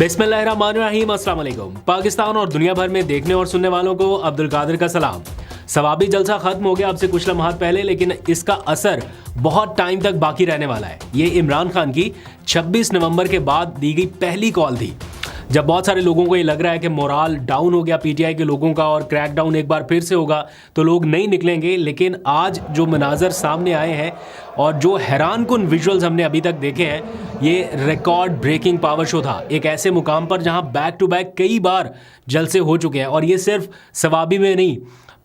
बिस्मिल्लाहिर्रहमानिर्रहीम, अस्सलाम वालेकुम। पाकिस्तान और दुनिया भर में देखने और सुनने वालों को अब्दुल कादिर का सलाम। सवाबी जलसा खत्म हो गया अब से कुछ लम्हात पहले, लेकिन इसका असर बहुत टाइम तक बाकी रहने वाला है। ये इमरान खान की 26 नवंबर के बाद दी गई पहली कॉल थी, जब बहुत सारे लोगों को ये लग रहा है कि मोराल डाउन हो गया पीटीआई के लोगों का और क्रैकडाउन एक बार फिर से होगा तो लोग नहीं निकलेंगे। लेकिन आज जो मनाजर सामने आए हैं और जो हैरान कुन विजुअल्स हमने अभी तक देखे हैं, ये रिकॉर्ड ब्रेकिंग पावर शो था एक ऐसे मुकाम पर जहां बैक टू बैक कई बार जलसे हो चुके हैं। और ये सिर्फ सवाबी में नहीं,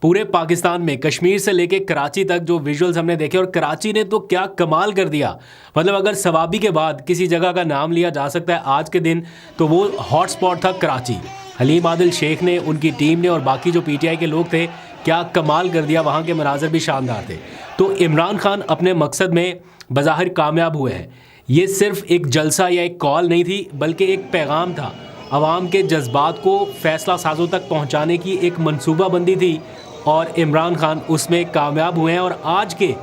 पूरे पाकिस्तान में कश्मीर से लेके कराची तक जो विजुअल्स हमने देखे, और कराची ने तो क्या कमाल कर दिया। मतलब अगर सवाबी के बाद किसी जगह का नाम लिया जा सकता है आज के दिन, तो वो हॉटस्पॉट था कराची। हलीम आदिल शेख ने, उनकी टीम ने और बाकी जो पीटीआई के लोग थे, क्या कमाल कर दिया। वहाँ के मनाजर भी शानदार थे। तो इमरान खान अपने मकसद में बज़ाहिर कामयाब हुए हैं। ये सिर्फ एक जलसा या एक कॉल नहीं थी, बल्कि एक पैगाम था। आवाम के जज्बात को फैसला साजों तक पहुँचाने की एक मनसूबाबंदी थी और इमरान खान उसमें कामयाब हुए हैं। और आज के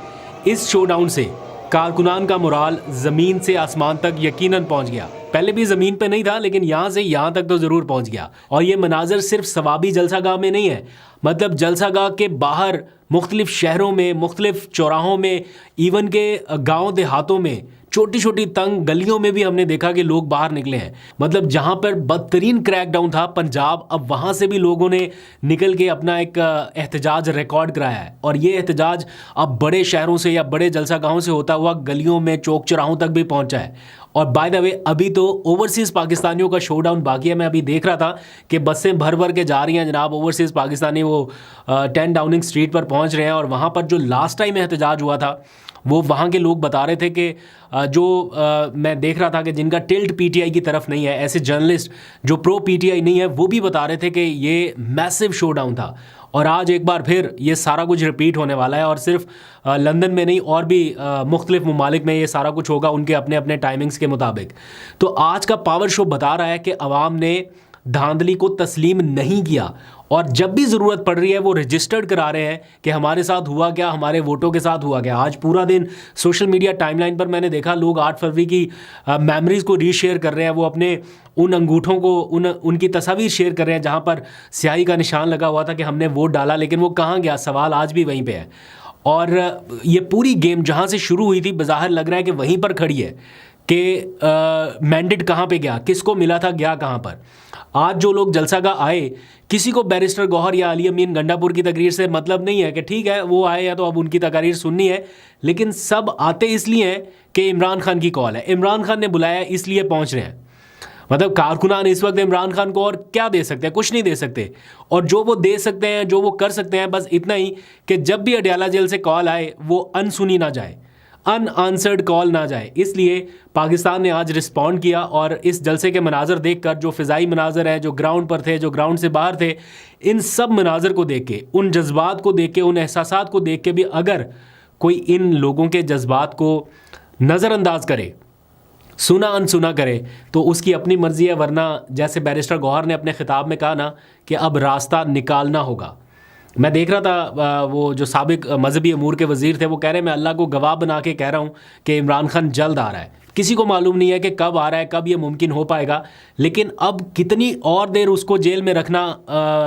इस शोडाउन से कारकुनान का मोराल ज़मीन से आसमान तक यकीनन पहुंच गया। पहले भी ज़मीन पे नहीं था, लेकिन यहाँ से यहाँ तक तो ज़रूर पहुंच गया। और ये मनाजर सिर्फ सवाबी जलसागाह में नहीं है, मतलब जलसागाह के बाहर मुख्तलिफ शहरों में, मुख्तलिफ चौराहों में, इवन के गाँव देहातों में, छोटी छोटी तंग गलियों में भी हमने देखा कि लोग बाहर निकले हैं। मतलब जहां पर बदतरीन क्रैकडाउन था पंजाब, अब वहां से भी लोगों ने निकल के अपना एक एहतजाज रिकॉर्ड कराया है। और ये एहतजाज अब बड़े शहरों से या बड़े जलसागाहों से होता हुआ गलियों में, चौक चौराहों तक भी पहुंचा है। और बाय द वे, अभी तो ओवरसीज़ पाकिस्तानियों का शोडाउन बाकी है। मैं अभी देख रहा था कि बसें भर भर के जा रही हैं जनाब। ओवरसीज़ पाकिस्तानी वो 10 डाउनिंग स्ट्रीट पर पहुंच रहे हैं। और वहाँ पर जो लास्ट टाइम एहतजाज हुआ था, वो वहाँ के लोग बता रहे थे कि मैं देख रहा था कि जिनका टिल्ट पीटीआई की तरफ नहीं है, ऐसे जर्नलिस्ट जो प्रो पीटीआई नहीं है, वो भी बता रहे थे कि ये मैसिव शोडाउन था। और आज एक बार फिर ये सारा कुछ रिपीट होने वाला है। और सिर्फ लंदन में नहीं, और भी मुख्तलिफ ममालिक में ये सारा कुछ होगा उनके अपने अपने टाइमिंग्स के मुताबिक। तो आज का पावर शो बता रहा है कि अवाम ने धांधली को तस्लीम नहीं किया, और जब भी ज़रूरत पड़ रही है वो रजिस्टर्ड करा रहे हैं कि हमारे साथ हुआ क्या, हमारे वोटों के साथ हुआ क्या। आज पूरा दिन सोशल मीडिया टाइमलाइन पर मैंने देखा लोग 8 फरवरी की मेमोरीज़ को रीशेयर कर रहे हैं। वो अपने उन अंगूठों को, उनकी तस्वीर शेयर कर रहे हैं जहाँ पर स्याही का निशान लगा हुआ था कि हमने वोट डाला, लेकिन वो कहाँ गया, सवाल आज भी वहीं पर है। और ये पूरी गेम जहाँ से शुरू हुई थी, बज़ाहिर लग रहा है कि वहीं पर खड़ी है कि मैंडेट कहाँ पे गया, किसको मिला था, गया कहाँ पर। आज जो लोग जलसागाह आए, किसी को बैरिस्टर गौहर या अली अमीन गंडापुर की तकरीर से मतलब नहीं है कि ठीक है वो आए हैं तो अब उनकी तकरीर सुननी है, लेकिन सब आते इसलिए हैं कि इमरान खान की कॉल है, इमरान खान ने बुलाया, इसलिए पहुंच रहे हैं। मतलब कारकुनान इस वक्त इमरान खान को और क्या दे सकते हैं, कुछ नहीं दे सकते। और जो वो दे सकते हैं, जो वो कर सकते हैं, बस इतना ही कि जब भी अडयाला जेल से कॉल आए वो अनसुनी ना जाए, अनआंसर्ड कॉल ना जाए। इसलिए पाकिस्तान ने आज रिस्पॉन्ड किया। और इस जलसे के मनाजर देखकर, जो फ़िज़ाई मनाजर हैं, जो ग्राउंड पर थे, जो ग्राउंड से बाहर थे, इन सब मनाजर को देख के, उन जज्बात को देख के, उन एहसासात को देख के भी अगर कोई इन लोगों के जज्बात को नज़रअंदाज करे, सुना अनसुना करे, तो उसकी अपनी मर्ज़ी है। वरना जैसे बैरिस्टर गौहर ने अपने ख़िताब में कहा ना कि अब रास्ता निकालना होगा। मैं देख रहा था वो जो साबिक मजहबी अमूर के वज़ीर थे, वो कह रहे हैं मैं अल्लाह को गवाह बना के कह रहा हूँ कि इमरान खान जल्द आ रहा है। किसी को मालूम नहीं है कि कब आ रहा है, कब ये मुमकिन हो पाएगा, लेकिन अब कितनी और देर उसको जेल में रखना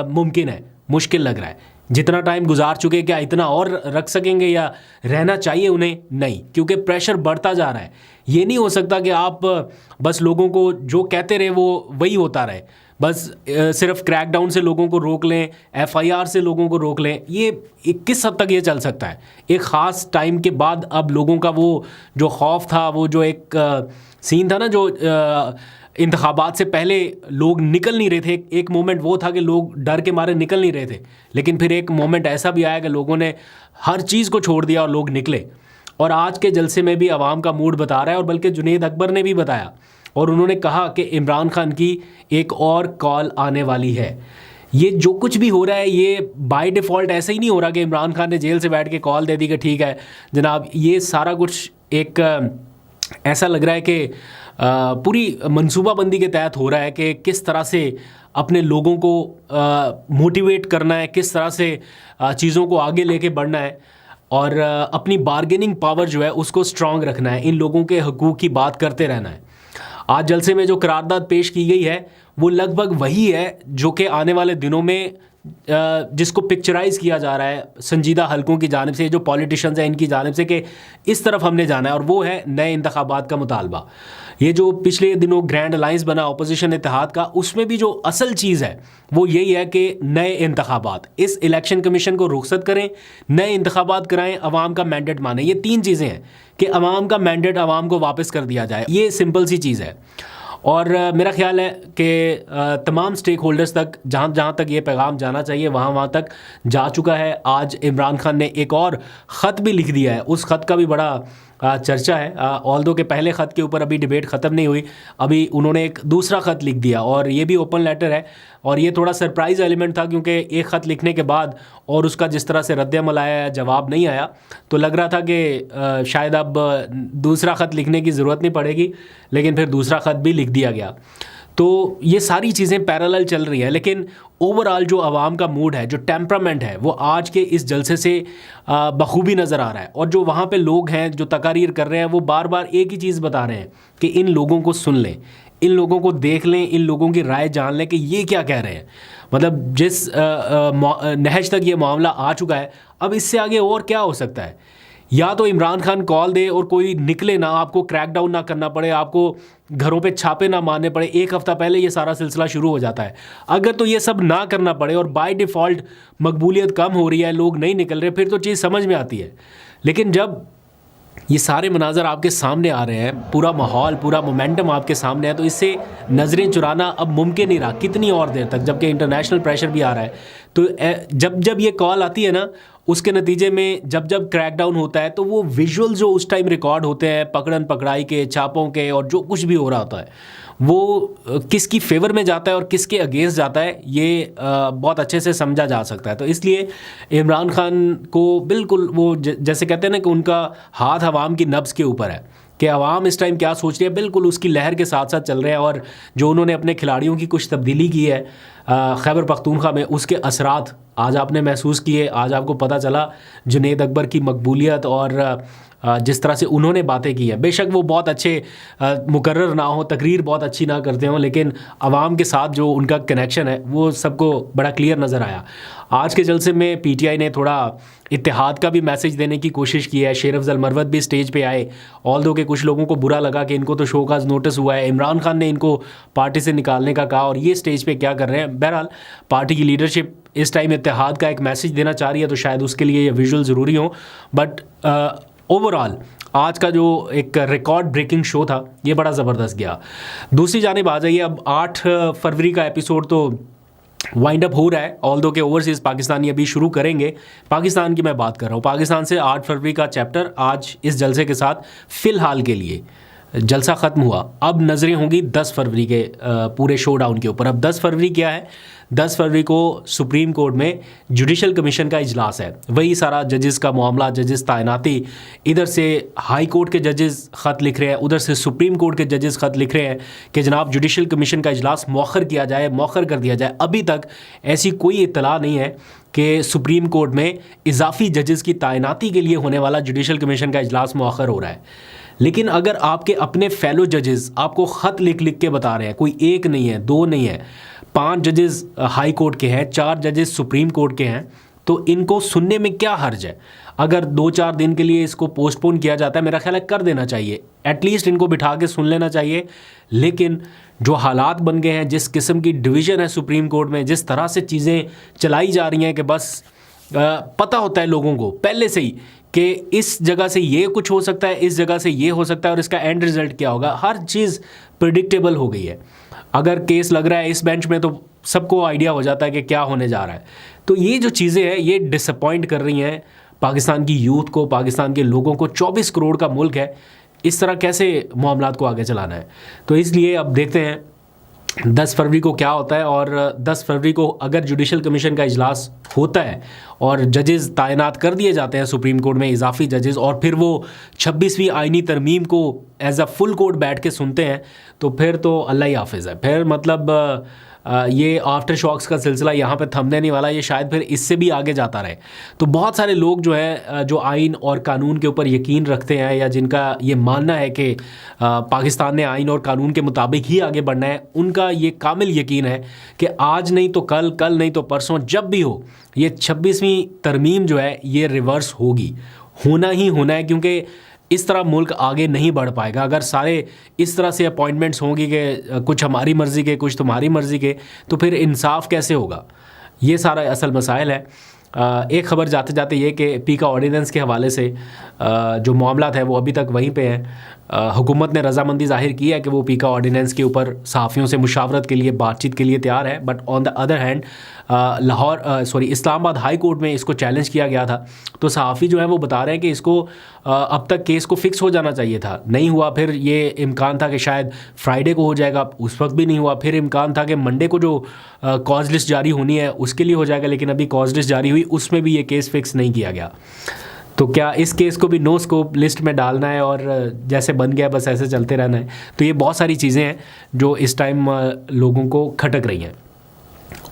मुमकिन है, मुश्किल लग रहा है। जितना टाइम गुजार चुके, क्या इतना और रख सकेंगे या रहना चाहिए उन्हें? नहीं, क्योंकि प्रेशर बढ़ता जा रहा है। ये नहीं हो सकता कि आप बस लोगों को जो कहते रहे वो वही होता रहे, बस सिर्फ क्रैकडाउन से लोगों को रोक लें, एफआईआर से लोगों को रोक लें। ये किस हद तक ये चल सकता है? एक ख़ास टाइम के बाद अब लोगों का वो जो खौफ था, वो जो एक सीन था ना, जो इंतखाबात से पहले लोग निकल नहीं रहे थे, एक मोमेंट वो था कि लोग डर के मारे निकल नहीं रहे थे। लेकिन फिर एक मोमेंट ऐसा भी आया कि लोगों ने हर चीज़ को छोड़ दिया और लोग निकले। और आज के जलसे में भी आवाम का मूड बता रहा है, और बल्कि जुनैद अकबर ने भी बताया, और उन्होंने कहा कि इमरान खान की एक और कॉल आने वाली है। ये जो कुछ भी हो रहा है, ये बाय डिफ़ॉल्ट ऐसे ही नहीं हो रहा कि इमरान खान ने जेल से बैठ के कॉल दे दी कि ठीक है जनाब। ये सारा कुछ एक ऐसा लग रहा है कि पूरी मनसूबाबंदी के तहत हो रहा है कि किस तरह से अपने लोगों को मोटिवेट करना है, किस तरह से चीज़ों को आगे लेके बढ़ना है, और अपनी बार्गेनिंग पावर जो है उसको स्ट्रॉन्ग रखना है, इन लोगों के हकूक़ की बात करते रहना है। आज जलसे में जो करारदाद पेश की गई है वो लगभग वही है जो कि आने वाले दिनों में जिसको पिक्चराइज किया जा रहा है संजीदा हलकों की जानिब से, जो पॉलिटिशियंस हैं इनकी जानिब से, कि इस तरफ हमने जाना है, और वो है नए इंतखाबात का मुतालबा। ये जो पिछले दिनों ग्रैंड अलायंस बना अपोजिशन इत्तेहाद का, उसमें भी जो असल चीज़ है वो यही है कि नए इंतखाबात, इस इलेक्शन कमीशन को रुखसत करें, नए इंतखाबात कराएं, अवाम का मैंडेट माने। ये तीन चीज़ें हैं कि अवाम का मैंडेट अवाम को वापस कर दिया जाए, ये सिंपल सी चीज़ है। और मेरा ख्याल है कि तमाम स्टेक होल्डर्स तक जहाँ जहाँ तक ये पैगाम जाना चाहिए वहाँ तक जा चुका है। आज इमरान खान ने एक और ख़त भी लिख दिया है, उस ख़त का भी बड़ा चर्चा है। ऑल्दो के पहले ख़त के ऊपर अभी डिबेट ख़त्म नहीं हुई, अभी उन्होंने एक दूसरा ख़त लिख दिया और ये भी ओपन लेटर है। और ये थोड़ा सरप्राइज़ एलिमेंट था क्योंकि एक ख़त लिखने के बाद और उसका जिस तरह से रद्द-ए-अमल आया, जवाब नहीं आया, तो लग रहा था कि शायद अब दूसरा ख़त लिखने की ज़रूरत नहीं पड़ेगी, लेकिन फिर दूसरा ख़त भी लिख दिया गया। तो ये सारी चीज़ें पैरेलल चल रही हैं, लेकिन ओवरऑल जो आवाम का मूड है, जो टेम्परामेंट है, वो आज के इस जलसे से बखूबी नज़र आ रहा है। और जो वहाँ पे लोग हैं जो तकारीर कर रहे हैं, वो बार बार एक ही चीज़ बता रहे हैं कि इन लोगों को सुन लें, इन लोगों को देख लें, इन लोगों की राय जान लें कि ये क्या कह रहे हैं। मतलब जिस नहज तक ये मामला आ चुका है, अब इससे आगे और क्या हो सकता है? या तो इमरान खान कॉल दे और कोई निकले ना, आपको क्रैकडाउन ना करना पड़े, आपको घरों पे छापे ना मारने पड़े, एक हफ़्ता पहले ये सारा सिलसिला शुरू हो जाता है। अगर तो ये सब ना करना पड़े और बाय डिफ़ॉल्ट मकबूलियत कम हो रही है, लोग नहीं निकल रहे, फिर तो चीज़ समझ में आती है। लेकिन जब ये सारे मनाजर आपके सामने आ रहे हैं, पूरा माहौल, पूरा मोमेंटम आपके सामने है, तो इससे नज़रें चुराना अब मुमकिन नहीं रहा। कितनी और देर तक, जबकि इंटरनेशनल प्रेशर भी आ रहा है। तो जब जब ये कॉल आती है ना, उसके नतीजे में जब जब क्रैकडाउन होता है, तो वो विजुअल जो उस टाइम रिकॉर्ड होते हैं पकड़न पकड़ाई के, छापों के, और जो कुछ भी हो रहा होता है, वो किसकी फेवर में जाता है और किसके अगेंस्ट जाता है, ये बहुत अच्छे से समझा जा सकता है। तो इसलिए इमरान खान को बिल्कुल वो जैसे कहते हैं ना कि उनका हाथ अवाम की नब्ज़ के ऊपर है कि अवाम इस टाइम क्या सोच रही है, बिल्कुल उसकी लहर के साथ साथ चल रहे हैं। और जो उन्होंने अपने खिलाड़ियों की कुछ तब्दीली की है खैबर पख्तूनख्वा में, उसके असरात आज आपने महसूस किए। आज आपको पता चला जुनैद अकबर की मकबूलियत और जिस तरह से उन्होंने बातें की हैं। बेशक वो बहुत अच्छे मुकर्रर ना हो, तकरीर बहुत अच्छी ना करते हों, लेकिन आवाम के साथ जो उनका कनेक्शन है वो सबको बड़ा क्लियर नज़र आया। आज के जलसे में पीटीआई ने थोड़ा इत्तेहाद का भी मैसेज देने की कोशिश की है। शेर अफजल मरवत भी स्टेज पे आए, ऑल्दो के कुछ लोगों को बुरा लगा कि इनको तो शोकाज नोटिस हुआ है, इमरान खान ने इनको पार्टी से निकालने का कहा, और ये स्टेज पे क्या कर रहे हैं। बहरहाल पार्टी की लीडरशिप इस टाइम इत्तेहाद का एक मैसेज देना चाह रही है, तो शायद उसके लिए ये विजुअल ज़रूरी हो। बट ओवरऑल आज का जो एक रिकॉर्ड ब्रेकिंग शो था, ये बड़ा ज़बरदस्त गया। दूसरी जानिब आ जाइए, अब 8 फरवरी का एपिसोड तो वाइंड अप हो रहा है, ऑल्दो के ओवरसीज़ पाकिस्तानी अभी शुरू करेंगे। पाकिस्तान की मैं बात कर रहा हूँ, पाकिस्तान से 8 फरवरी का चैप्टर आज इस जलसे के साथ फ़िलहाल के लिए जलसा ख़त्म हुआ। अब नज़रें होंगी 10 फरवरी के पूरे शो डाउन के ऊपर। अब 10 फरवरी क्या है? 10 फरवरी को सुप्रीम कोर्ट में जुडिशल कमीशन का इजलास है। वही सारा जजेस का मामला, जजेस तैनाती, इधर से हाई कोर्ट के जजेस ख़त लिख रहे हैं, उधर से सुप्रीम कोर्ट के जजेस ख़त लिख रहे हैं कि जनाब जुडिशल कमीशन का इजलास मौखर किया जाए, मौखर कर दिया जाए। अभी तक ऐसी कोई इत्तला नहीं है कि सुप्रीम कोर्ट में इजाफी जजेस की तैनाती के लिए होने वाला जुडिशल कमीशन का इजलास मौखर हो रहा है। लेकिन अगर आपके अपने फेलो जजेस आपको ख़त लिख लिख के बता रहे हैं, कोई एक नहीं है, दो नहीं है, 5 जजेस हाई कोर्ट के हैं, 4 जजेस सुप्रीम कोर्ट के हैं, तो इनको सुनने में क्या हर्ज है? अगर 2-4 दिन के लिए इसको पोस्टपोन किया जाता है, मेरा ख्याल है कर देना चाहिए, एटलीस्ट इनको बिठा के सुन लेना चाहिए। लेकिन जो हालात बन गए हैं, जिस किस्म की डिवीज़न है सुप्रीम कोर्ट में, जिस तरह से चीज़ें चलाई जा रही हैं कि बस पता होता है लोगों को पहले से ही कि इस जगह से ये कुछ हो सकता है, इस जगह से ये हो सकता है, और इसका एंड रिज़ल्ट क्या होगा, हर चीज़ प्रिडिक्टेबल हो गई है। अगर केस लग रहा है इस बेंच में, तो सबको आइडिया हो जाता है कि क्या होने जा रहा है। तो ये जो चीज़ें हैं, ये डिसअपॉइंट कर रही हैं पाकिस्तान की यूथ को, पाकिस्तान के लोगों को। 24 करोड़ का मुल्क है, इस तरह कैसे मामलात को आगे चलाना है? तो इसलिए अब देखते हैं 10 फरवरी को क्या होता है। और 10 फरवरी को अगर जुडिशल कमीशन का इजलास होता है और जजेस तैनात कर दिए जाते हैं सुप्रीम कोर्ट में, इजाफी जजेस, और फिर वो 26वीं आईनी तरमीम को एज अ फुल कोर्ट बैठ के सुनते हैं, तो फिर तो अल्लाह ही हाफिज़ है। फिर मतलब ये आफ्टर शॉक्स का सिलसिला यहाँ पे थमने नहीं वाला, ये शायद फिर इससे भी आगे जाता रहे। तो बहुत सारे लोग जो है जो आइन और कानून के ऊपर यकीन रखते हैं या जिनका ये मानना है कि पाकिस्तान ने आइन और कानून के मुताबिक ही आगे बढ़ना है, उनका ये कामिल यकीन है कि आज नहीं तो कल, कल नहीं तो परसों, जब भी हो ये 26वीं तरमीम जो है ये रिवर्स होगी, होना ही होना है। क्योंकि इस तरह मुल्क आगे नहीं बढ़ पाएगा अगर सारे इस तरह से अपॉइंटमेंट्स होंगी कि कुछ हमारी मर्ज़ी के कुछ तुम्हारी मर्ज़ी के, तो फिर इंसाफ कैसे होगा? ये सारा असल मसाइल है। एक ख़बर जाते जाते ये कि पी का ऑर्डिनेंस के हवाले से जो मामला है वो अभी तक वहीं पे हैं। हुकूमत ने रजामंदी ज़ाहिर की है कि वो पी का ऑर्डिनेंस के ऊपर सहाफ़ियों से मुशावरत के लिए, बातचीत के लिए तैयार है। But on the other hand Islamabad high court में इसको चैलेंज किया गया था। तो सहाफ़ी जो है वो बता रहे हैं कि इसको अब तक केस को फ़िक्स हो जाना चाहिए था, नहीं हुआ। फिर ये इम्कान था कि शायद फ्राइडे को हो जाएगा, उस वक्त भी नहीं हुआ। फिर इम्कान था कि मंडे को जो कॉज लिस्ट जारी होनी है उसके लिए हो जाएगा, लेकिन अभी कॉज लिस्ट जारी हुई, उसमें भी ये केस फ़िक्स नहीं किया गया। तो क्या इस केस को भी नो स्कोप लिस्ट में डालना है और जैसे बन गया बस ऐसे चलते रहना है? तो ये बहुत सारी चीज़ें हैं जो इस टाइम लोगों को खटक रही हैं।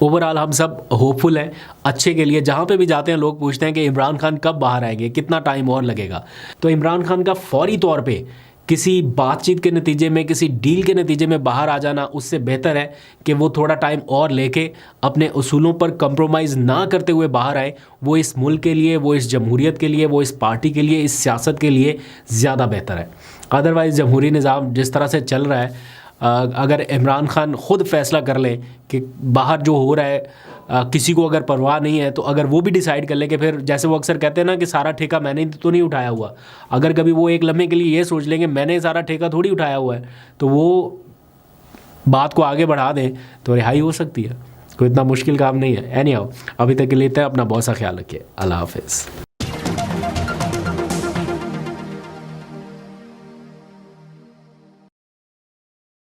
ओवरऑल हम सब होपफुल हैं अच्छे के लिए। जहाँ पे भी जाते हैं लोग पूछते हैं कि इमरान खान कब बाहर आएंगे, कितना टाइम और लगेगा। तो इमरान खान का फौरी तौर पे किसी बातचीत के नतीजे में, किसी डील के नतीजे में बाहर आ जाना उससे बेहतर है कि वो थोड़ा टाइम और लेके अपने उसूलों पर कंप्रोमाइज़ ना करते हुए बाहर आए। वो इस मुल्क के लिए, वो इस जमहूरियत के लिए, वो इस पार्टी के लिए, इस सियासत के लिए ज़्यादा बेहतर है। अदरवाइज़ जमहूरी निज़ाम जिस तरह से चल रहा है, अगर इमरान खान ख़ुद फैसला कर ले कि बाहर जो हो रहा है किसी को अगर परवाह नहीं है, तो अगर वो भी डिसाइड कर ले कि फिर जैसे वो अक्सर कहते हैं ना कि सारा ठेका मैंने तो नहीं उठाया हुआ, अगर कभी वो एक लम्हे के लिए ये सोच लेंगे मैंने सारा ठेका थोड़ी उठाया हुआ है, तो वो बात को आगे बढ़ा दें तो रिहाई हो सकती है। कोई इतना मुश्किल काम नहीं है। एनीहाउ, अभी तक के लिए अपना बहुत सा ख्याल रखिए। अल्लाह हाफ़िज़।